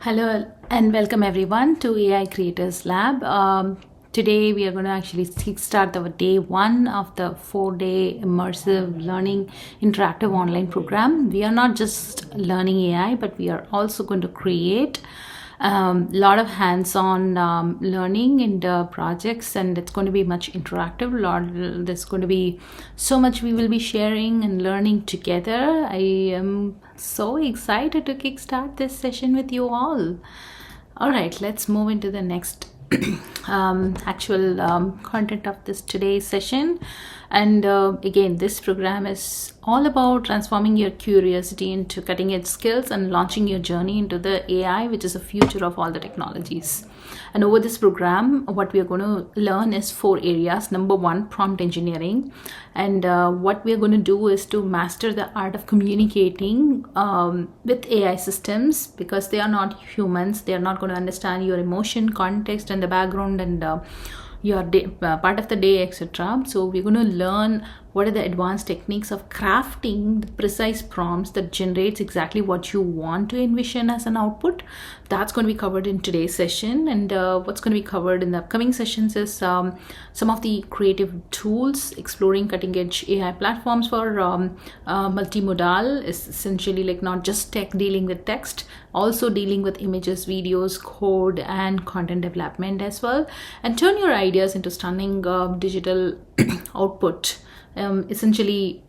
Hello and welcome everyone to AI Creators Lab. Today we are going to actually start our day one of the 4-day immersive learning interactive online program. We are not just learning AI, but we are also going to create a lot of hands-on learning in the projects, and it's going to be much interactive. There's going to be so much we will be sharing and learning together. I am so excited to kickstart this session with you all. All right, let's move into the next actual content of this today's session. And again, this program is all about transforming your curiosity into cutting edge skills and launching your journey into the AI, which is the future of all the technologies. And over this program, what we are going to learn is 4 areas. Number 1, prompt engineering. And what we are going to do is to master the art of communicating with AI systems, because they are not humans. They are not going to understand your emotion, context, and the background and your day, part of the day, etc. So we're going to learn what are the advanced techniques of crafting the precise prompts that generates exactly what you want to envision as an output. That's going to be covered in today's session. And what's going to be covered in the upcoming sessions is some of the creative tools, exploring cutting edge AI platforms for multimodal, is essentially like not just tech dealing with text, also dealing with images, videos, code, and content development as well. And turn your ideas into stunning digital output. Essentially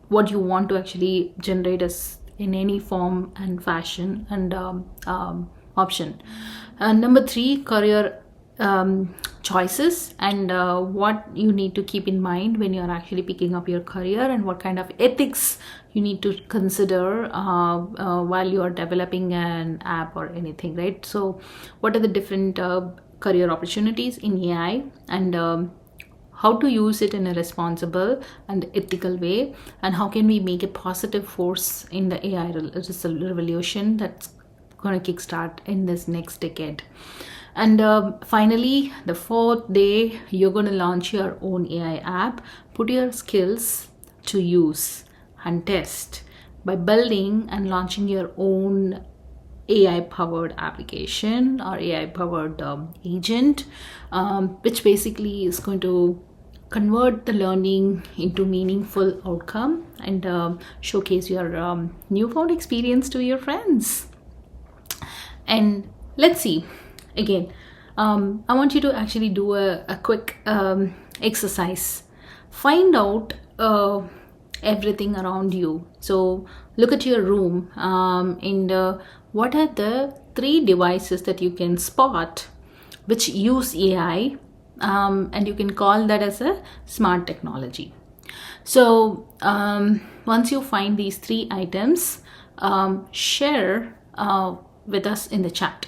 what you want to actually generate is in any form and fashion and option. Number 3, career choices, and what you need to keep in mind when you're actually picking up your career, and what kind of ethics you need to consider while you are developing an app or anything, right? So what are the different career opportunities in AI, and how to use it in a responsible and ethical way, and how can we make a positive force in the AI revolution that's going to kickstart in this next decade. And finally, the 4th day, you're going to launch your own AI app. Put your skills to use and test by building and launching your own AI powered application or AI powered agent, which basically is going to convert the learning into meaningful outcome and showcase your newfound experience to your friends. And let's see, again, I want you to actually do a quick exercise. Find out everything around you. So look at your room, and what are the 3 devices that you can spot which use AI, and you can call that as a smart technology. So once you find these 3 items, share with us in the chat,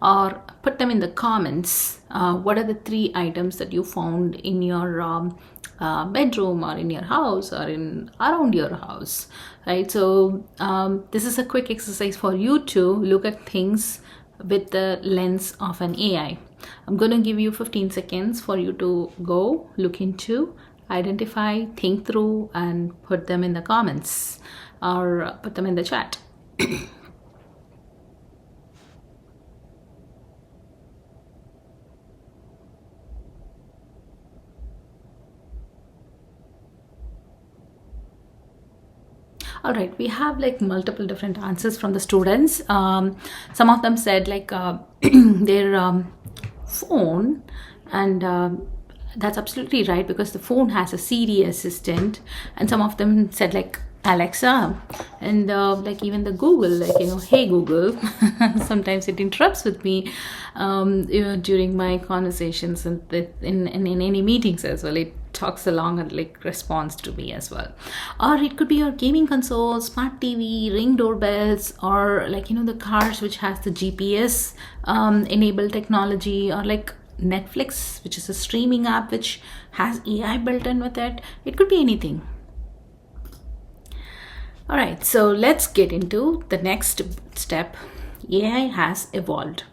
or put them in the comments. What are the 3 items that you found in your bedroom or in your house or in around your house, right? So this is a quick exercise for you to look at things with the lens of an AI. I'm going to give you 15 seconds for you to go look into, identify, think through, and put them in the comments or put them in the chat. All right, we have like multiple different answers from the students. Some of them said like their phone, and that's absolutely right, because the phone has a Siri assistant. And some of them said like Alexa, and like even the Google, like, hey Google. Sometimes it interrupts with me during my conversations and in any meetings as well. It talks along and like responds to me as well. Or it could be your gaming console, smart TV, ring doorbells, or like the cars which has the GPS enabled technology, or like Netflix, which is a streaming app which has AI built in with it. It could be anything. All right, so let's get into the next step. AI has evolved,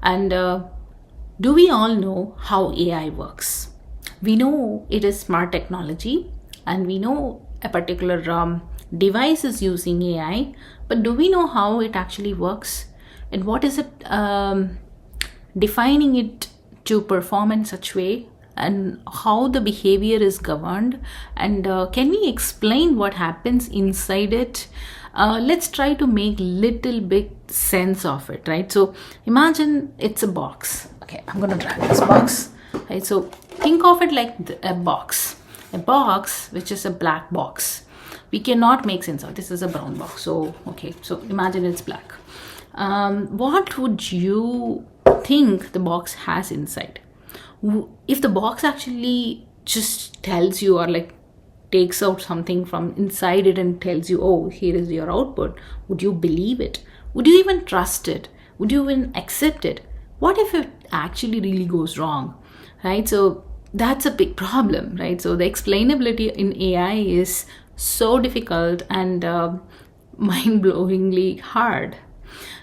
and do we all know how AI works? We know it is smart technology, and we know a particular device is using AI, but do we know how it actually works? and what is it defining it to perform in such way, and how the behavior is governed, and can we explain what happens inside it. Let's try to make little bit sense of it, right? So imagine it's a box. Okay, I'm gonna drag this box, right? So think of it like a box which is a black box. We cannot make sense of this is a brown box. So okay, so imagine it's black. What would you think the box has inside? If the box actually just tells you, or like takes out something from inside it and tells you, oh, here is your output, would you believe it? Would you even trust it? Would you even accept it? What if it actually really goes wrong, right? So that's a big problem, right? So the explainability in AI is so difficult and mind-blowingly hard.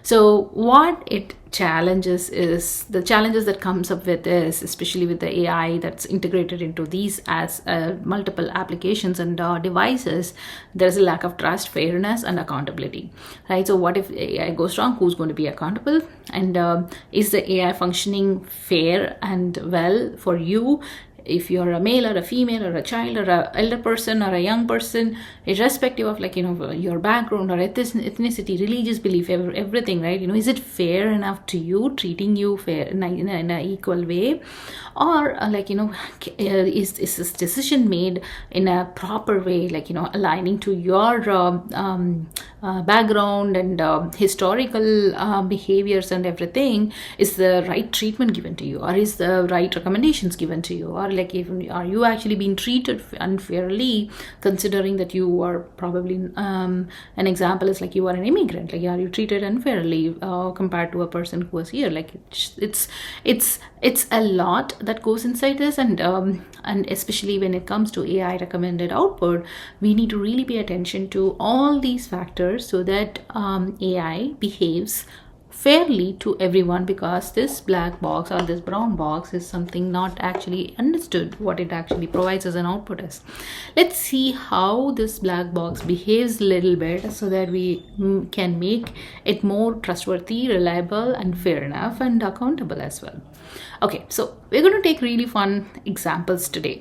So what it challenges is, the challenges that comes up with is, especially with the AI that's integrated into these as multiple applications and devices, there's a lack of trust, fairness, and accountability, right? So what if AI goes wrong? Who's going to be accountable? And is the AI functioning fair and well for you? If you're a male or a female or a child or an elder person or a young person, irrespective of your background or ethnicity, religious belief, everything, right? Is it fair enough to you, treating you fair in an equal way? Or is this decision made in a proper way, aligning to your background and historical behaviors and everything? Is the right treatment given to you, or is the right recommendations given to you, or are you actually being treated unfairly, considering that you are probably an example is you are an immigrant, are you treated unfairly compared to a person who was here? It's a lot that goes inside this, and especially when it comes to AI recommended output, we need to really pay attention to all these factors so that AI behaves fairly to everyone, because this black box or this brown box is something not actually understood what it actually provides as an output is. Let's see how this black box behaves a little bit so that we can make it more trustworthy, reliable, and fair enough, and accountable as well. Okay, so we're going to take really fun examples today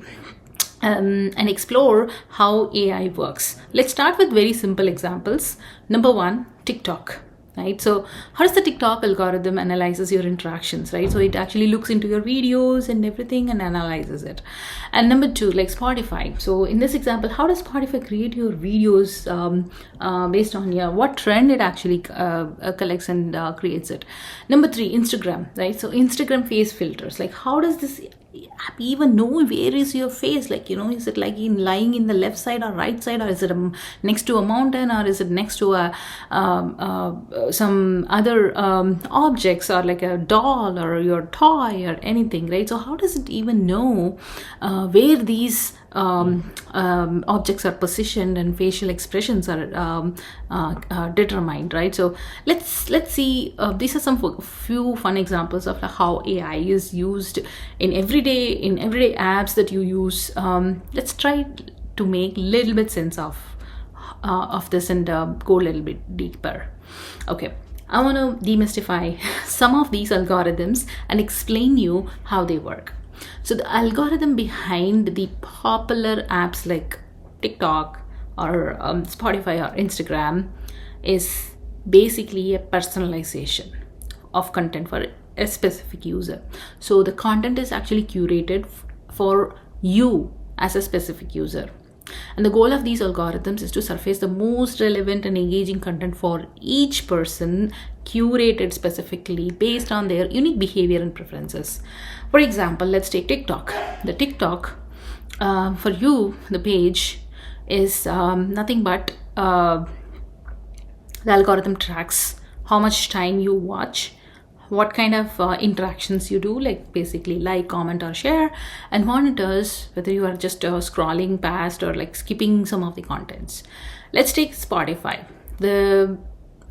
and explore how AI works. Let's start with very simple examples. Number one, TikTok. Right? So how does the TikTok algorithm analyzes your interactions, right? So it actually looks into your videos and everything and analyzes it. And number two, like Spotify. So in this example, how does Spotify create your videos based on what trend it actually collects and creates it? Number three, Instagram, right? So Instagram face filters. Like how does this app even know where is your face? Is it lying in the left side or right side, or is it next to a mountain, or is it next to some other objects, or like a doll or your toy or anything, right? So how does it even know where these objects are positioned and facial expressions are determined, right? So let's see, these are some few fun examples of how AI is used in everyday apps that you use. Let's try to make a little bit sense of this and go a little bit deeper. Okay, I want to demystify some of these algorithms and explain you how they work. So the algorithm behind the popular apps like TikTok or Spotify or Instagram is basically a personalization of content for a specific user. So the content is actually curated for you as a specific user. And the goal of these algorithms is to surface the most relevant and engaging content for each person, curated specifically based on their unique behavior and preferences. For example, let's take TikTok. The TikTok, for you, the page is nothing but the algorithm tracks how much time you watch, what kind of interactions you do, like basically like, comment, or share, and monitors whether you are just scrolling past or skipping some of the contents. Let's take Spotify. The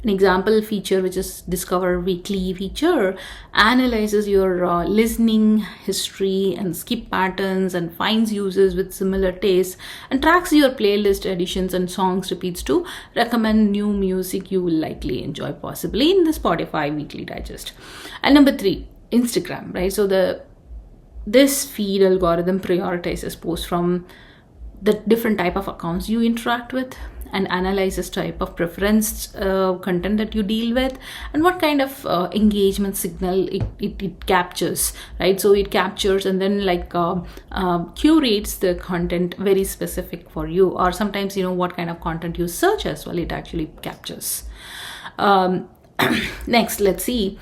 an example feature, which is Discover Weekly feature, analyzes your listening history and skip patterns and finds users with similar tastes and tracks your playlist additions and songs repeats to recommend new music you will likely enjoy, possibly in the Spotify Weekly Digest. And number 3, Instagram, right? So this feed algorithm prioritizes posts from the different type of accounts you interact with and analyzes type of preferenced content that you deal with and what kind of engagement signal it captures, right? So it captures and then curates the content very specific for you, or sometimes what kind of content you search as well, it actually captures. Next, let's see.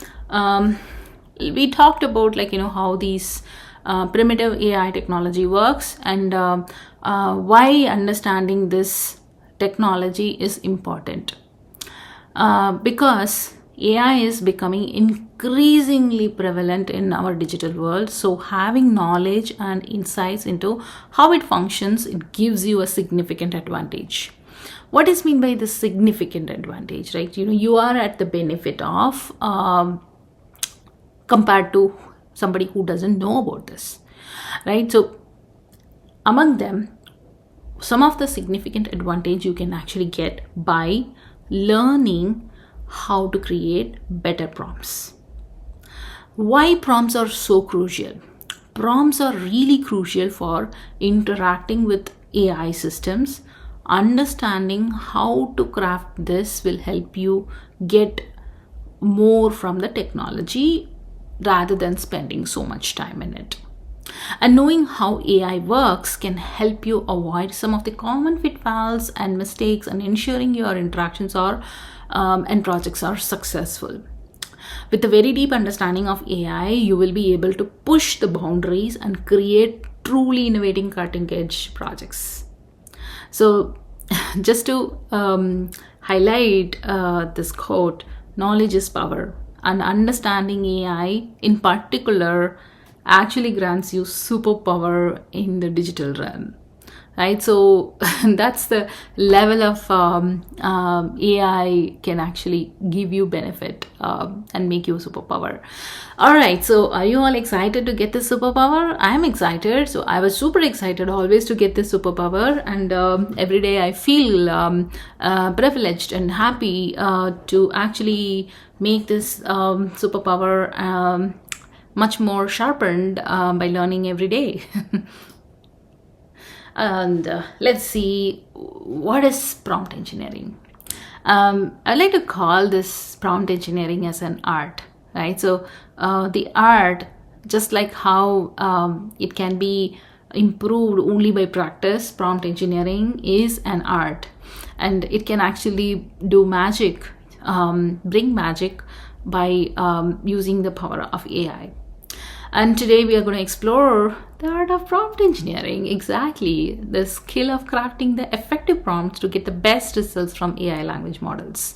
We talked about how these primitive AI technology works and why understanding this technology is important, because AI is becoming increasingly prevalent in our digital world. So having knowledge and insights into how it functions, it gives you a significant advantage. What is mean by this significant advantage, right? You are at the benefit of compared to somebody who doesn't know about this, right? So among them, some of the significant advantage you can actually get by learning how to create better prompts. Why prompts are so crucial? Prompts are really crucial for interacting with AI systems. Understanding how to craft this will help you get more from the technology rather than spending so much time in it. And knowing how AI works can help you avoid some of the common pitfalls and mistakes and ensuring your interactions are and projects are successful. With a very deep understanding of AI, you will be able to push the boundaries and create truly innovating cutting-edge projects. So just to highlight this quote, knowledge is power, and understanding AI in particular actually grants you superpower in the digital realm, right? So that's the level of AI can actually give you benefit and make you a superpower. All right, so are you all excited to get this superpower? I'm excited. So I was super excited always to get this superpower, and every day I feel privileged and happy to actually make this superpower much more sharpened by learning every day. And let's see, what is prompt engineering? I like to call this prompt engineering as an art, right? So the art, just like how it can be improved only by practice, prompt engineering is an art, and it can actually do magic, bring magic by using the power of AI. And today we are going to explore the art of prompt engineering, exactly the skill of crafting the effective prompts to get the best results from AI language models.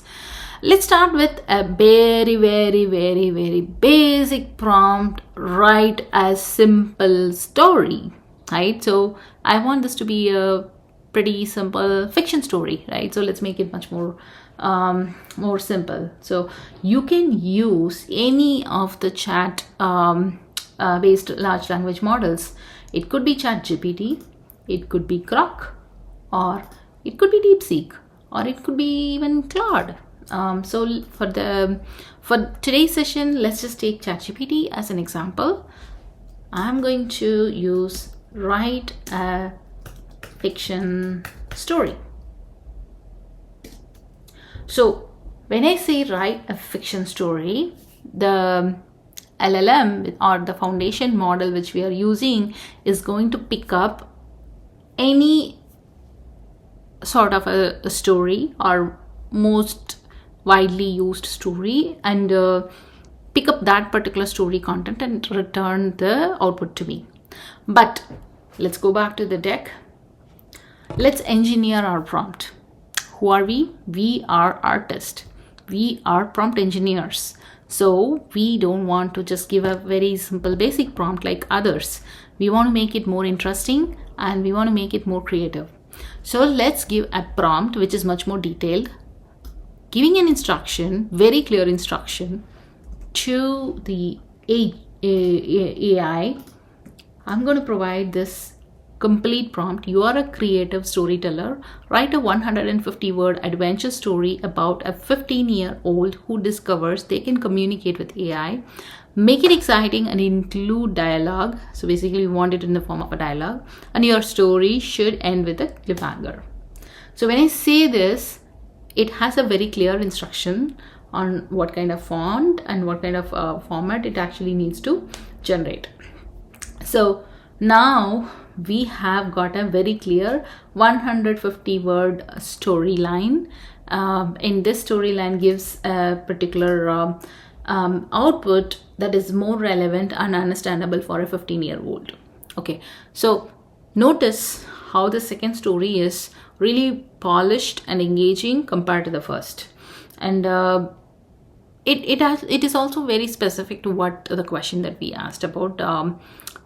Let's start with a very, very, very, very basic prompt. Write a simple story, right? So I want this to be a pretty simple fiction story, right? So let's make it much more simple. So you can use any of the chat based large language models. It could be ChatGPT, it could be Grok, or it could be DeepSeek, or it could be even Claude. So for today's session, let's just take ChatGPT as an example. I'm going to use write a fiction story. So when I say write a fiction story, the LLM or the foundation model which we are using is going to pick up any sort of a story or most widely used story and pick up that particular story content and return the output to me. But let's go back to the deck. Let's engineer our prompt. Who are we? We are artists. We are prompt engineers. So we don't want to just give a very simple basic prompt like others. We want to make it more interesting and we want to make it more creative. So let's give a prompt which is much more detailed. giving an instruction, very clear instruction to the AI. I'm going to provide this complete prompt. You are a creative storyteller. Write a 150-word adventure story about a 15-year-old who discovers they can communicate with AI. Make it exciting and include dialogue. So basically, we want it in the form of a dialogue. And your story should end with a cliffhanger. So when I say this, it has a very clear instruction on what kind of font and what kind of format it actually needs to generate. So now we have got a very clear 150-word storyline. In this storyline gives a particular output that is more relevant and understandable for a 15-year-old. Okay, so notice how the second story is really polished and engaging compared to the first. And it is also very specific to what the question that we asked about,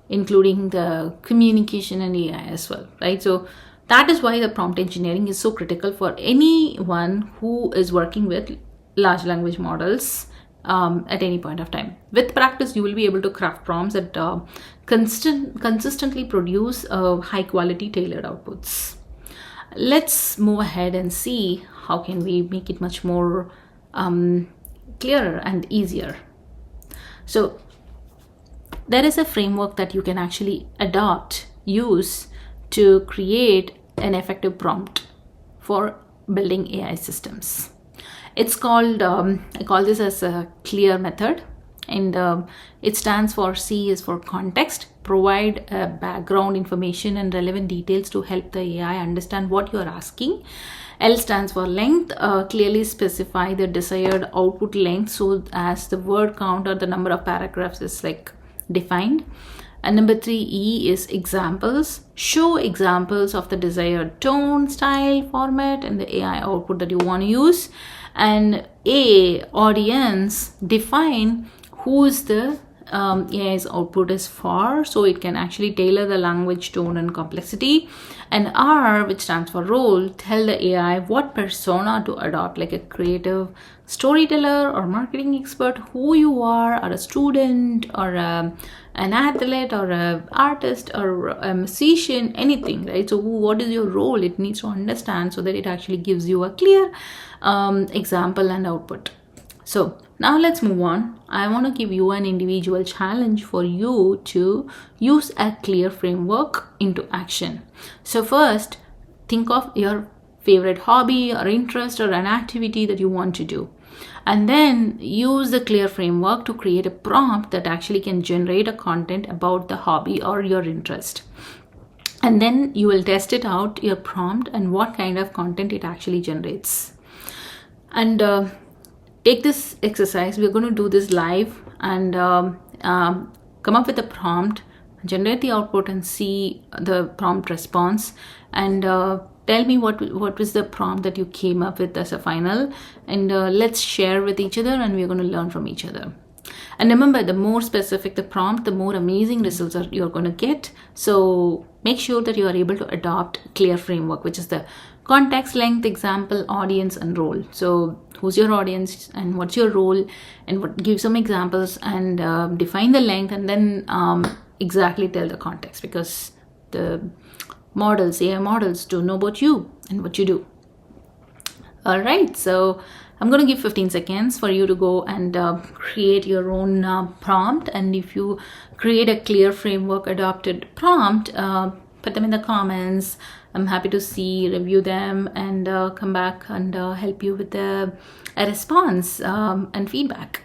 including the communication and AI as well, right? So that is why the prompt engineering is so critical for anyone who is working with large language models at any point of time. With practice, you will be able to craft prompts that consistently produce high quality tailored outputs. Let's move ahead and see how can we make it much more clearer and easier. So there is a framework that you can actually use to create an effective prompt for building AI systems. It's called, I call this as a CLEAR method, and it stands for C is for context, provide background information and relevant details to help the AI understand what you're asking. L stands for length, clearly specify the desired output length so as the word count or the number of paragraphs is like defined. And number 3, E is examples, show examples of the desired tone, style, format and the AI output that you want to use. And A, audience, define who's the AI's output is for, so it can actually tailor the language, tone and complexity. And R, which stands for role, tell the AI what persona to adopt, like a creative storyteller or marketing expert, who you are, or a student or an athlete or an artist or a musician, anything, right? So what is your role? It needs to understand so that it actually gives you a clear example and output. So now let's move on. I want to give you an individual challenge for you to use a clear framework into action. So first, think of your favorite hobby or interest or an activity that you want to do. And then use the clear framework to create a prompt that actually can generate a content about the hobby or your interest. And then you will test it out, your prompt, and what kind of content it actually generates. And take this exercise. We're going to do this live and come up with a prompt, generate the output and see the prompt response, and tell me what was the prompt that you came up with as a final, and let's share with each other and we're going to learn from each other. And remember, the more specific the prompt, the more amazing results you're going to get. So make sure that you are able to adopt CLEAR framework, which is the context, length, example, audience and role. So who's your audience and what's your role, and give some examples and define the length, and then exactly tell the context, because the AI models don't know about you and what you do. All right, so I'm going to give 15 seconds for you to go and create your own prompt. And if you create a CLEAR framework adopted prompt, put them in the comments. I'm happy to review them and come back and help you with a response and feedback.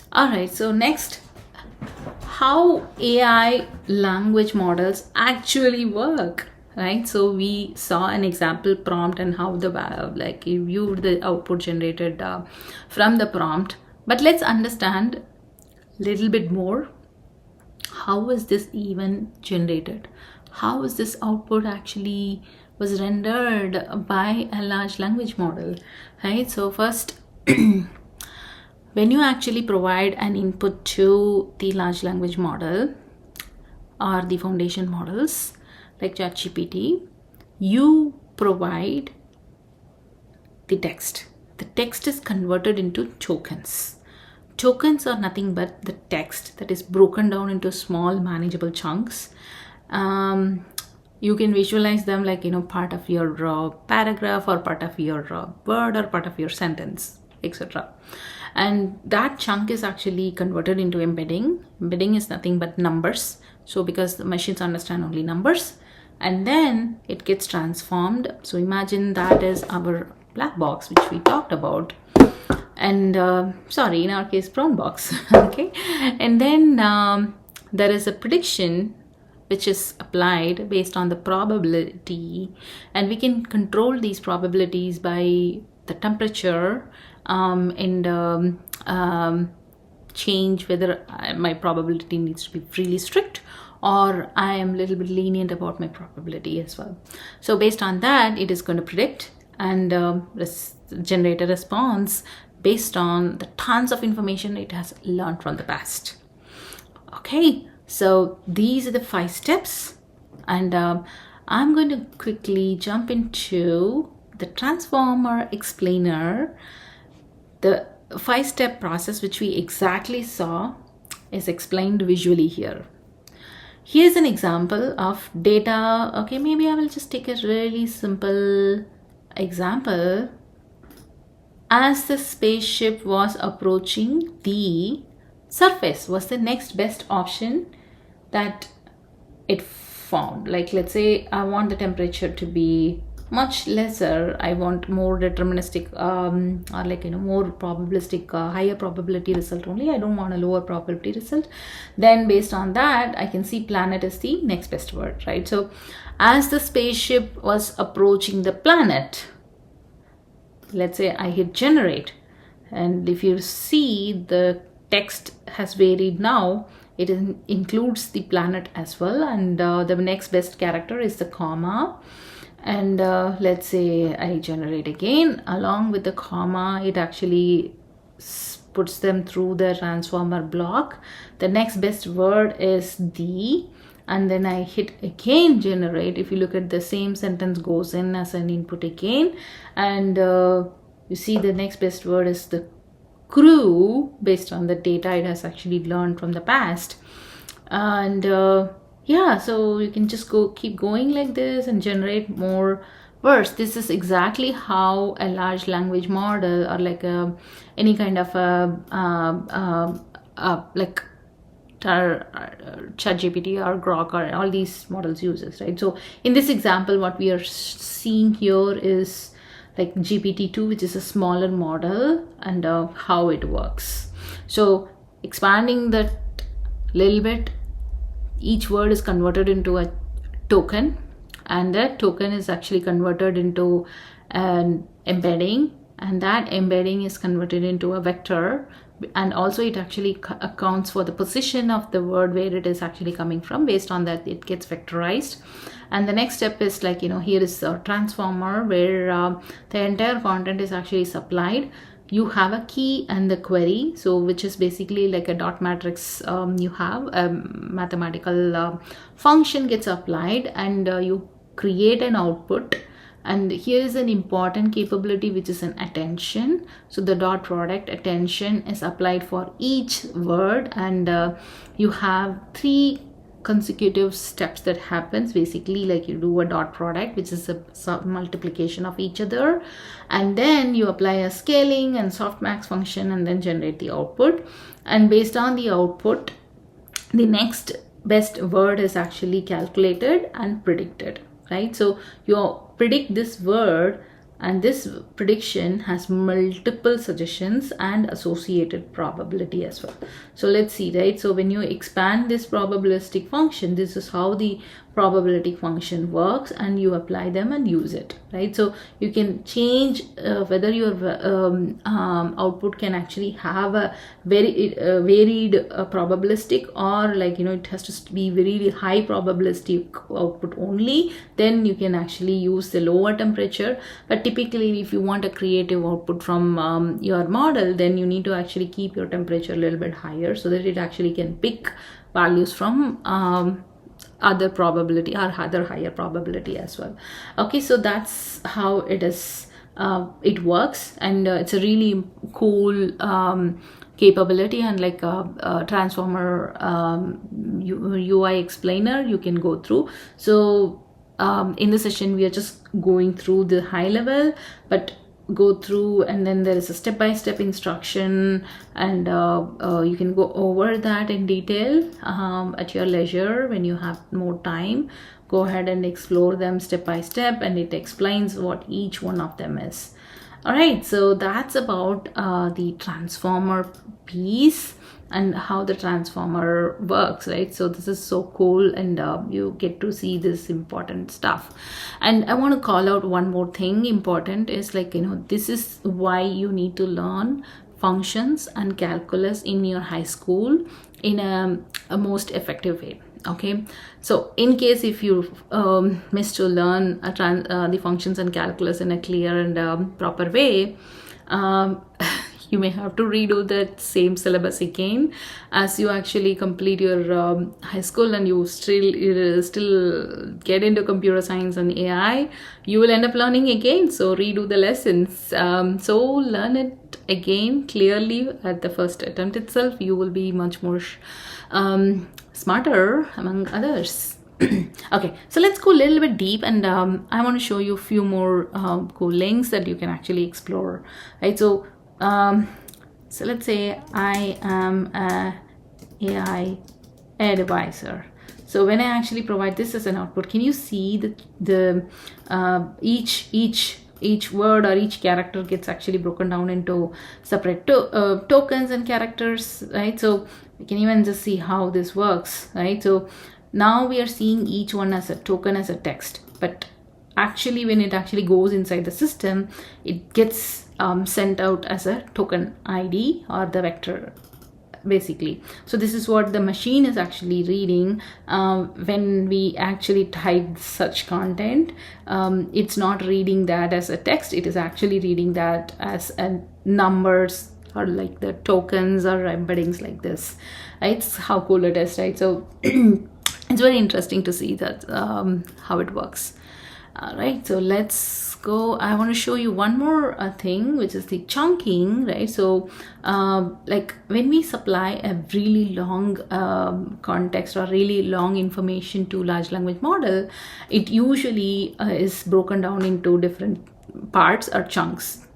All right, so next, how AI language models actually work, right? So we saw an example prompt and how you viewed the output generated from the prompt. But let's understand a little bit more. How is this even generated? How is this output actually was rendered by a large language model, right? So first, When you actually provide an input to the large language model or the foundation models like ChatGPT, you provide the text. The text is converted into tokens. Tokens are nothing but the text that is broken down into small manageable chunks. You can visualize them like, part of your paragraph or part of your word or part of your sentence, etc. And that chunk is actually converted into embedding. Embedding is nothing but numbers. So because the machines understand only numbers, and then it gets transformed. So imagine that is our black box, which we talked about. And sorry, in our case, brown box. Okay. And then there is a prediction which is applied based on the probability, and we can control these probabilities by the temperature and change whether my probability needs to be really strict or I am a little bit lenient about my probability as well. So based on that, it is going to predict and generate a response based on the tons of information it has learned from the past. Okay, so these are the 5 steps, and I'm going to quickly jump into the transformer explainer. The 5-step process which we exactly saw is explained visually here. Here's an example of data. Okay, maybe I will just take a really simple example. As the spaceship was approaching, the surface was the next best option that it found. Like, let's say I want the temperature to be much lesser. I want more deterministic or like more probabilistic, higher probability result only. I don't want a lower probability result. Then based on that, I can see planet is the next best word, right? So as the spaceship was approaching the planet, let's say I hit generate, and if you see, the text has varied now. It includes the planet as well, and the next best character is the comma. And let's say I generate again. Along with the comma, it actually puts them through the transformer block. The next best word is the, and then I hit again generate. If you look at the same sentence goes in as an input again, and you see the next best word is the crew based on the data it has actually learned from the past. And yeah, so you can just keep going like this and generate more words. This is exactly how a large language model or like any kind of like ChatGPT or Grok or all these models uses, right? So in this example, what we are seeing here is like GPT-2, which is a smaller model, and how it works. So expanding that little bit, each word is converted into a token, and that token is actually converted into an embedding, and that embedding is converted into a vector, and also it actually accounts for the position of the word where it is actually coming from. Based on that, it gets vectorized. And the next step is like, here is a transformer where the entire content is actually supplied. You have a key and the query, so which is basically like a dot matrix. You have a mathematical function gets applied, and you create an output. And here is an important capability, which is an attention. So the dot product attention is applied for each word, and you have 3 consecutive steps that happens. Basically, like you do a dot product, which is a multiplication of each other, and then you apply a scaling and softmax function, and then generate the output. And based on the output, the next best word is actually calculated and predicted, right? So you predict this word, and this prediction has multiple suggestions and associated probability as well. So let's see, right? So when you expand this probabilistic function, this is how the probability function works, and you apply them and use it, right? So you can change whether your output can actually have a very varied probabilistic, or like it has to be very high probabilistic output only. Then you can actually use the lower temperature. But typically if you want a creative output from your model, then you need to actually keep your temperature a little bit higher so that it actually can pick values from other probability or other higher probability as well. Okay, so that's how it is, it works, and it's a really cool capability, and like a transformer UI explainer you can go through. So in the session we are just going through the high level, but go through, and then there is a step-by-step instruction, and you can go over that in detail at your leisure when you have more time. Go ahead and explore them step by step, and it explains what each one of them is. All right, so that's about the transformer piece and how the transformer works, right? So this is so cool, and you get to see this important stuff. And I want to call out one more thing important is, like, this is why you need to learn functions and calculus in your high school in a most effective way. Okay, so in case if you miss to learn the functions and calculus in a clear and proper way, you may have to redo that same syllabus again as you actually complete your high school, and you still get into computer science and AI. You will end up learning again, so redo the lessons. So learn it again clearly at the first attempt itself. You will be much more smarter among others. Okay, so let's go a little bit deep, and I want to show you a few more cool links that you can actually explore, right? So let's say I am a AI advisor. So when I actually provide this as an output, can you see that each word or each character gets actually broken down into separate tokens and characters, right? So we can even just see how this works, right? So now we are seeing each one as a token, as a text, but actually when it actually goes inside the system, it gets sent out as a token ID or the vector, basically. So this is what the machine is actually reading when we actually type such content. It's not reading that as a text, it is actually reading that as numbers, or like the tokens or embeddings like this, right? It's how cool it is, right? So it's very interesting to see that how it works. All right, so let's go. I want to show you one more thing, which is the chunking, right? So like when we supply a really long context or really long information to large language model, it usually is broken down into different parts or chunks,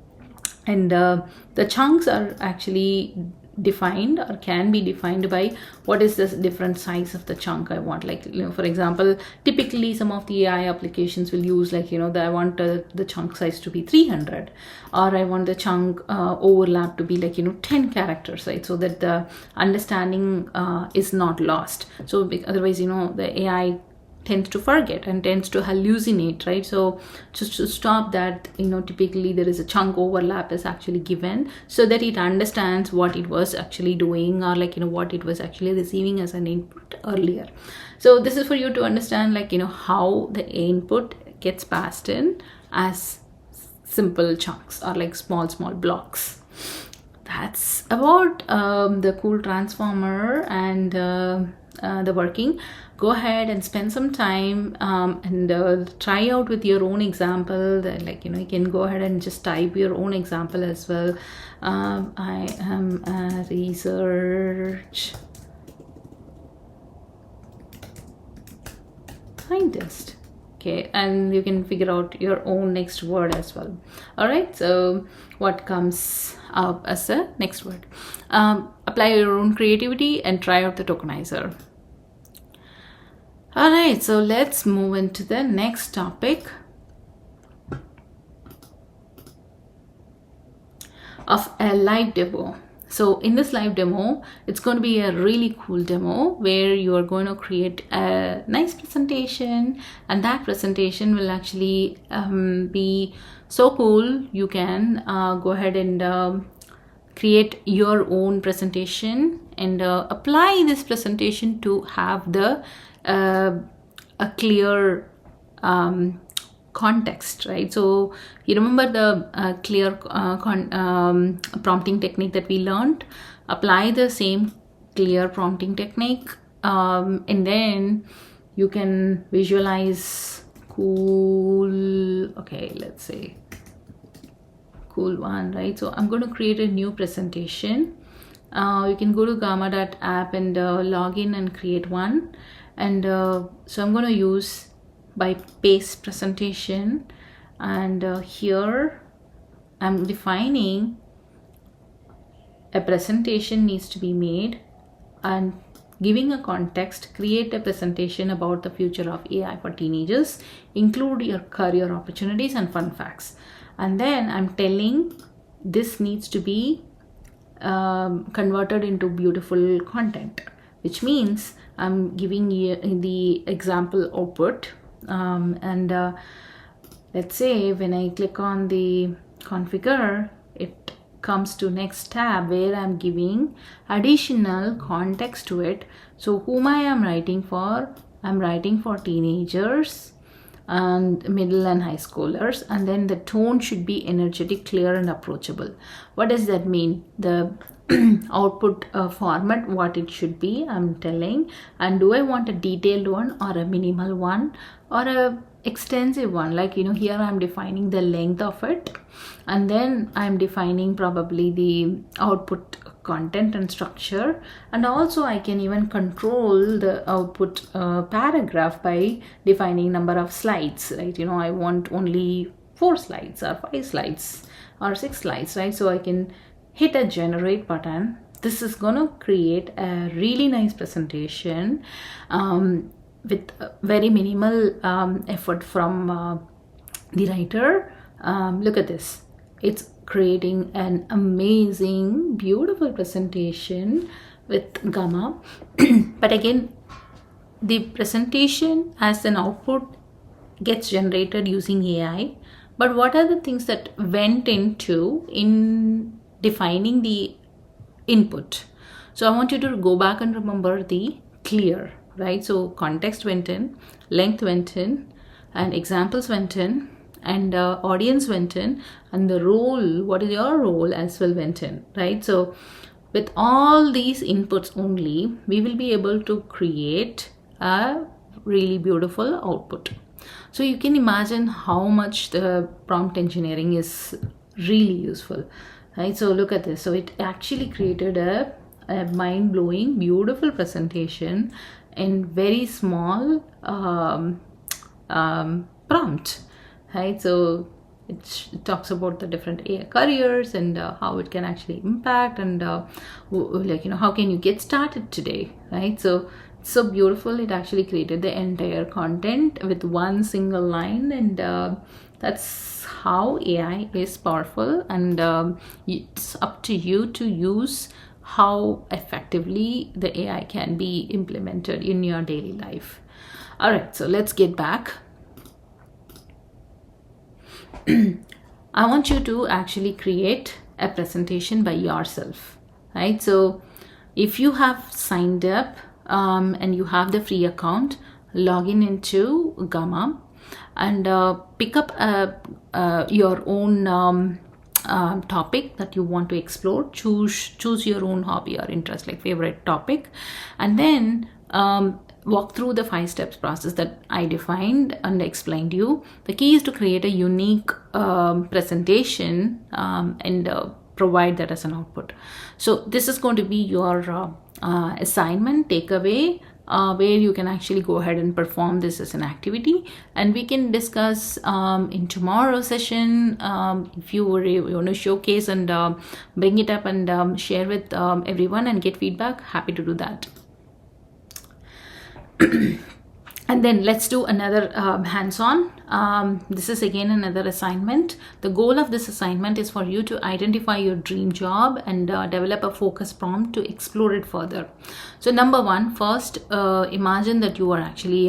and the chunks are actually defined or can be defined by what is the different size of the chunk I want. Like, for example, typically some of the AI applications will use, like, I want the chunk size to be 300, or I want the chunk overlap to be like 10 characters, right? So that the understanding is not lost. So otherwise the AI tends to forget and tends to hallucinate, right? So just to stop that, typically there is a chunk overlap is actually given so that it understands what it was actually doing, or like what it was actually receiving as an input earlier. So this is for you to understand, like how the input gets passed in as simple chunks or like small blocks. That's about the cool transformer and the working. Go ahead and spend some time and try out with your own example. Like you can go ahead and just type your own example as well. I am a research scientist. Okay, and you can figure out your own next word as well. All right, so what comes up as a next word? Apply your own creativity and try out the tokenizer. All right, so let's move into the next topic of a live demo. So in this live demo, it's going to be a really cool demo where you are going to create a nice presentation, and that presentation will actually be so cool. You can go ahead and create your own presentation and apply this presentation to have the a clear context, right? So you remember the clear prompting technique that we learned. Apply the same clear prompting technique, and then you can visualize cool, okay, let's say cool one, right? So I'm going to create a new presentation. You can go to gamma.app and log in and create one. And so I'm going to use by paste presentation, and here I'm defining a presentation needs to be made and giving a context. Create a presentation about the future of AI for teenagers, include your career opportunities and fun facts. And then I'm telling this needs to be converted into beautiful content, which means I'm giving you the example output. And let's say when I click on the configure, it comes to next tab where I'm giving additional context to it. So whom I am writing for, I'm writing for teenagers and middle and high schoolers, and then the tone should be energetic, clear and approachable. What does that mean? The output format, what it should be, I'm telling. And do I want a detailed one or a minimal one or a extensive one? Like, you know, here I'm defining the length of it, and then I'm defining probably the output content and structure. And also I can even control the output paragraph by defining number of slides, right? You know, I want only 4 slides or 5 slides or 6 slides, right? So I can hit a generate button. This is going to create a really nice presentation with very minimal effort from the writer. Look at this. It's creating an amazing, beautiful presentation with Gamma. But again, the presentation as an output gets generated using AI. But what are the things that went into in defining the input? So I want you to go back and remember the clear, right? So context went in, length went in, and examples went in, and audience went in, and the role, what is your role, as well went in, right? So with all these inputs only, we will be able to create a really beautiful output. So you can imagine how much the prompt engineering is really useful, right? So look at this. So it actually created a mind-blowing, beautiful presentation in very small prompt, right? So it talks about the different AI careers and how it can actually impact, and like, you know, how can you get started today, right? So beautiful. It actually created the entire content with one single line, and that's how AI is powerful. And it's up to you to use how effectively the AI can be implemented in your daily life. All right, so let's get back. I want you to actually create a presentation by yourself, right? So if you have signed up and you have the free account, log in into Gamma and pick up your own topic that you want to explore. Choose your own hobby or interest, like favorite topic, and then walk through the 5 steps process that I defined and explained you. The key is to create a unique presentation and provide that as an output. So this is going to be your assignment takeaway, where you can actually go ahead and perform this as an activity, and we can discuss in tomorrow's session. If you want to showcase and bring it up and share with everyone and get feedback, happy to do that. And then let's do another hands-on. This is again another assignment. The goal of this assignment is for you to identify your dream job and develop a focus prompt to explore it further. So number one, first imagine that you are actually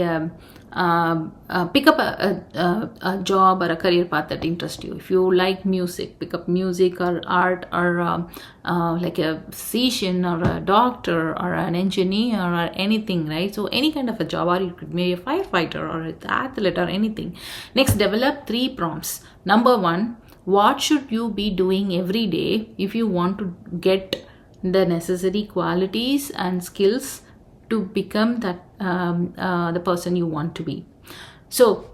pick up a job or a career path that interests you. If you like music, pick up music or art, or like a physician or a doctor or an engineer or anything, right? So any kind of a job, or you could be a firefighter or an athlete or anything. Next, develop 3 prompts. Number one, what should you be doing every day if you want to get the necessary qualities and skills to become that the person you want to be? So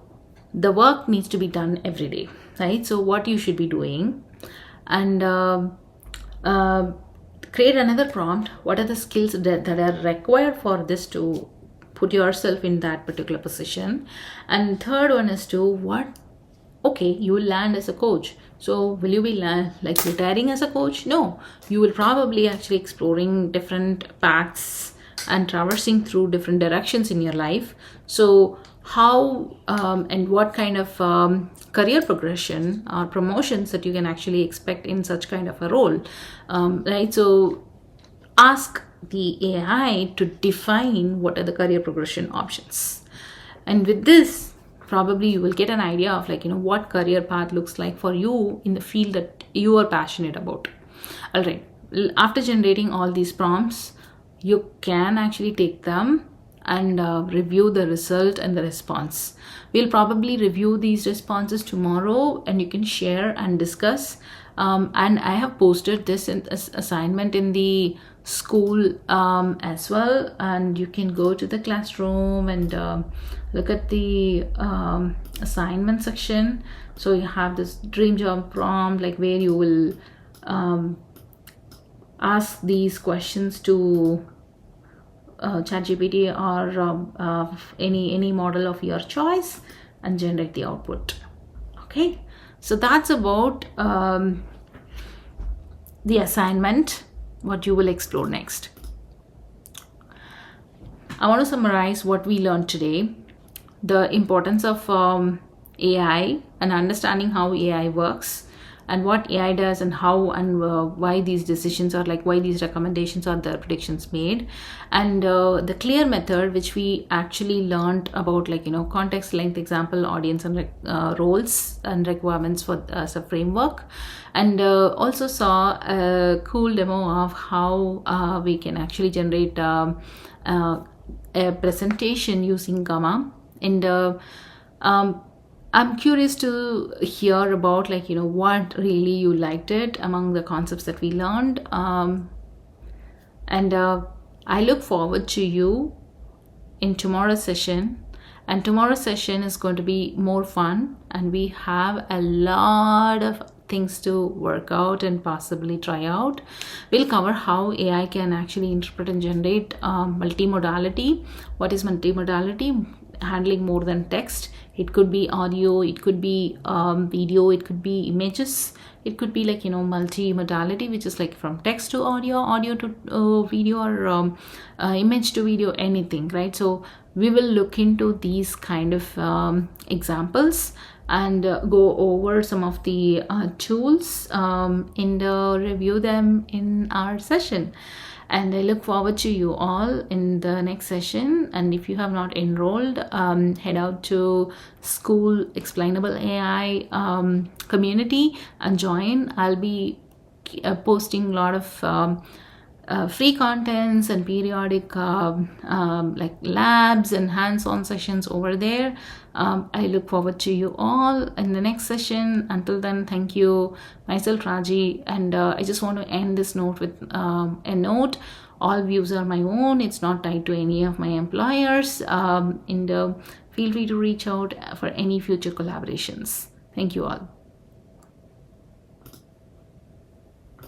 the work needs to be done every day, right? So what you should be doing, and create another prompt. What are the skills that are required for this to put yourself in that particular position? And third one is to what, okay, you will land as a coach. So will you be like retiring as a coach? No, you will probably actually exploring different paths and traversing through different directions in your life. So how and what kind of career progression or promotions that you can actually expect in such kind of a role, right? So ask the AI to define what are the career progression options, and with this probably you will get an idea of, like, what career path looks like for you in the field that you are passionate about. All right, after generating all these prompts, you can actually take them and review the result and the response. We'll probably review these responses tomorrow, and you can share and discuss. And I have posted this assignment in the school as well, and you can go to the classroom and look at the assignment section. So you have this dream job prompt, like where you will ask these questions to ChatGPT or any model of your choice and generate the output. Okay, so that's about the assignment, what you will explore next. I want to summarize what we learned today: the importance of AI and understanding how AI works, and what AI does, and how and why these decisions are, like why these recommendations or the predictions made, and the clear method which we actually learned about, like context, length, example, audience, and roles and requirements for as a framework, and also saw a cool demo of how we can actually generate a presentation using Gamma. And I'm curious to hear about, like, what really you liked it among the concepts that we learned. And I look forward to you in tomorrow's session. And tomorrow's session is going to be more fun, and we have a lot of things to work out and possibly try out. We'll cover how AI can actually interpret and generate multimodality. What is multimodality? Handling more than text. It could be audio, it could be video, it could be images, it could be like multi-modality, which is like from text to audio, audio to video, or image to video, anything, right? So we will look into these kind of examples and go over some of the tools and review them in our session. And I look forward to you all in the next session. And if you have not enrolled, head out to School Explainable AI community and join. I'll be posting a lot of free contents and periodic like labs and hands-on sessions over there. I look forward to you all in the next session. Until then, thank you. Myself, Raji, and I just want to end this note with a note. All views are my own. It's not tied to any of my employers. Feel free to reach out for any future collaborations. Thank you all.